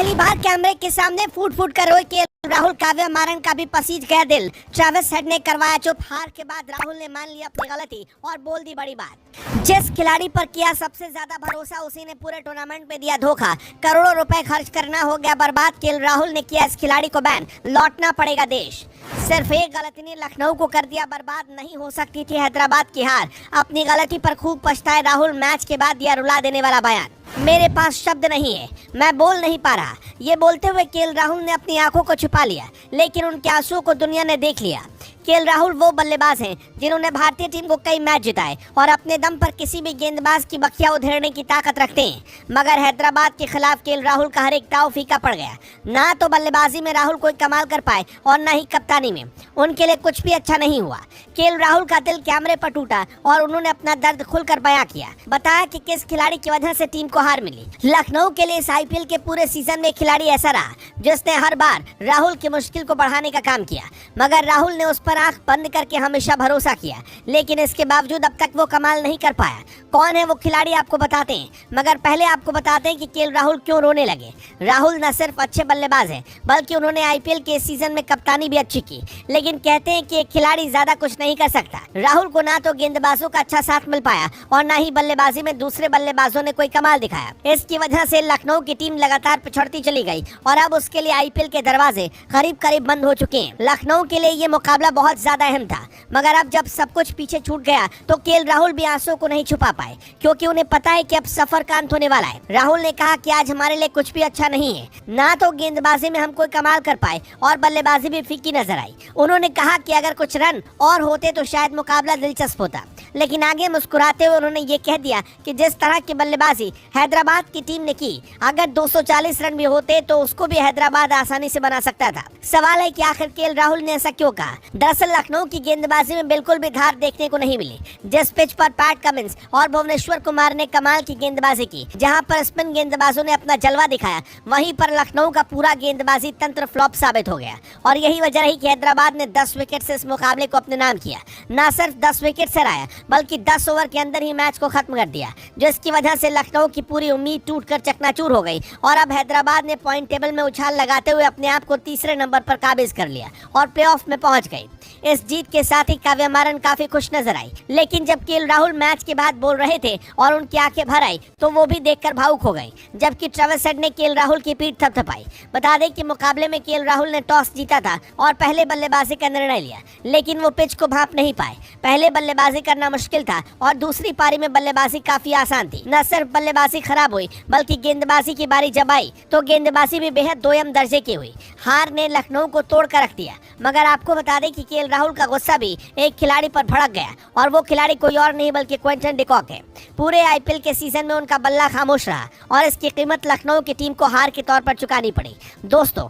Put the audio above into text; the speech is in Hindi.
पहली बार कैमरे के सामने फूट फूट कर रोए के राहुल, काव्या मारन का भी पसीज गया दिल। ट्रेविस हेड ने करवाया चुप। हार के बाद राहुल ने मान लिया अपनी गलती और बोल दी बड़ी बात। जिस खिलाड़ी पर किया सबसे ज्यादा भरोसा उसी ने पूरे टूर्नामेंट में दिया धोखा। करोड़ों रुपए खर्च करना हो गया बर्बाद। केएल राहुल ने किया इस खिलाड़ी को बैन, लौटना पड़ेगा देश। सिर्फ एक गलती ने लखनऊ को कर दिया बर्बाद। नहीं हो सकती थी हैदराबाद की हार। अपनी गलती पर खूब पछताए राहुल। मैच के बाद दिया रुला देने वाला बयान। मेरे पास शब्द नहीं है, मैं बोल नहीं पा रहा। ये बोलते हुए केएल राहुल ने अपनी आंखों को छुपा लिया, लेकिन उनके आंसुओं को दुनिया ने देख लिया। केएल राहुल वो बल्लेबाज हैं जिन्होंने भारतीय टीम को कई मैच जिताए और अपने दम पर किसी भी गेंदबाज की बखिया उधेड़ने की ताकत रखते हैं। मगर हैदराबाद के खिलाफ केएल राहुल का हर एक दाव फीका पड़ गया। ना तो बल्लेबाजी में राहुल कोई कमाल कर पाए और ना ही कप्तानी में। उनके लिए कुछ भी अच्छा नहीं हुआ। केएल राहुल का दिल कैमरे पर टूटा और उन्होंने अपना दर्द खुलकर बयां किया। बताया कि किस खिलाड़ी की वजह से टीम को हार मिली। लखनऊ के लिए इस आईपीएल के पूरे सीजन में खिलाड़ी ऐसा रहा जिसने हर बार राहुल की मुश्किल को बढ़ाने का काम किया, मगर राहुल ने उस पर आंख बंद करके हमेशा भरोसा किया। लेकिन इसके बावजूद अब तक वो कमाल नहीं कर पाया। कौन है वो खिलाड़ी आपको बताते हैं, मगर पहले आपको बताते हैं कि केएल राहुल क्यों रोने लगे। राहुल न सिर्फ अच्छे बल्लेबाज हैं, बल्कि उन्होंने आईपीएल के सीजन में कप्तानी भी अच्छी की। लेकिन कहते हैं कि एक खिलाड़ी ज्यादा कुछ नहीं कर सकता। राहुल को ना तो गेंदबाजों का अच्छा साथ मिल पाया और ना ही बल्लेबाजी में दूसरे बल्लेबाजों ने कोई कमाल दिखाया। इसकी वजह से लखनऊ की टीम लगातार पिछड़ती चली गई और अब उसके लिए आईपीएल के दरवाजे करीब करीब बंद हो चुके हैं। लखनऊ के लिए ये मुकाबला बहुत ज्यादा अहम था, मगर अब जब सब कुछ पीछे छूट गया तो केएल राहुल भी आंसुओं को नहीं छुपा पाए, क्योंकि उन्हें पता है कि अब सफर का अंत होने वाला है। राहुल ने कहा कि आज हमारे लिए कुछ भी अच्छा नहीं है। ना तो गेंदबाजी में हम कोई कमाल कर पाए और बल्लेबाजी भी फीकी नजर आई। उन्होंने कहा कि अगर कुछ रन और होते तो शायद मुकाबला दिलचस्प होता, लेकिन आगे मुस्कुराते हुए उन्होंने ये कह दिया कि जिस तरह की बल्लेबाजी हैदराबाद की टीम ने की, अगर 240 रन भी होते तो उसको भी हैदराबाद आसानी से बना सकता था। सवाल है कि आखिर केएल राहुल ने ऐसा क्यों कहा। दरअसल लखनऊ की गेंदबाजी में बिल्कुल भी धार देखने को नहीं मिली। जिस पिच पर पैट कमिंस और भुवनेश्वर कुमार ने कमाल की गेंदबाजी की, जहां पर स्पिन गेंदबाजों ने अपना जलवा दिखाया, वहीं पर लखनऊ का पूरा गेंदबाजी तंत्र फ्लॉप साबित हो गया। और यही वजह रही कि हैदराबाद ने 10 विकेट से इस मुकाबले को अपने नाम किया। न सिर्फ 10 विकेट से हराया, बल्कि 10 ओवर के अंदर ही मैच को खत्म कर दिया, जिसकी वजह से लखनऊ की पूरी उम्मीद टूटकर चकनाचूर हो गई। और अब हैदराबाद ने पॉइंट टेबल में उछाल लगाते हुए अपने आप को तीसरे नंबर पर काबिज कर लिया और प्लेऑफ में पहुंच गई। इस जीत के साथ ही काव्या मारन काफी खुश नजर आई, लेकिन जब केएल राहुल मैच के बाद बोल रहे थे और उनकी आंखें भर आई तो वो भी देखकर भावुक हो गई। जबकि ट्रेविस हेड ने केएल राहुल की पीठ थपथपाई। बता दें कि मुकाबले में केएल राहुल ने टॉस जीता था और पहले बल्लेबाजी का निर्णय लिया, लेकिन वो पिच को भांप नहीं पाए। पहले बल्लेबाजी करना मुश्किल था और दूसरी पारी में बल्लेबाजी काफी आसान थी। न सिर्फ बल्लेबाजी खराब हुई, बल्कि गेंदबाजी की बारी जब आई तो गेंदबाजी भी बेहद दोयम दर्जे की हुई। हार ने लखनऊ को तोड़ कर रख दिया। मगर आपको बता दें कि केएल राहुल का गुस्सा भी एक खिलाड़ी पर भड़क गया, और वो खिलाड़ी कोई और नहीं बल्कि क्विंटन डी कॉक है। पूरे आईपीएल के सीजन में उनका बल्ला खामोश रहा और इसकी कीमत लखनऊ की टीम को हार के तौर पर चुकानी पड़ी। दोस्तों,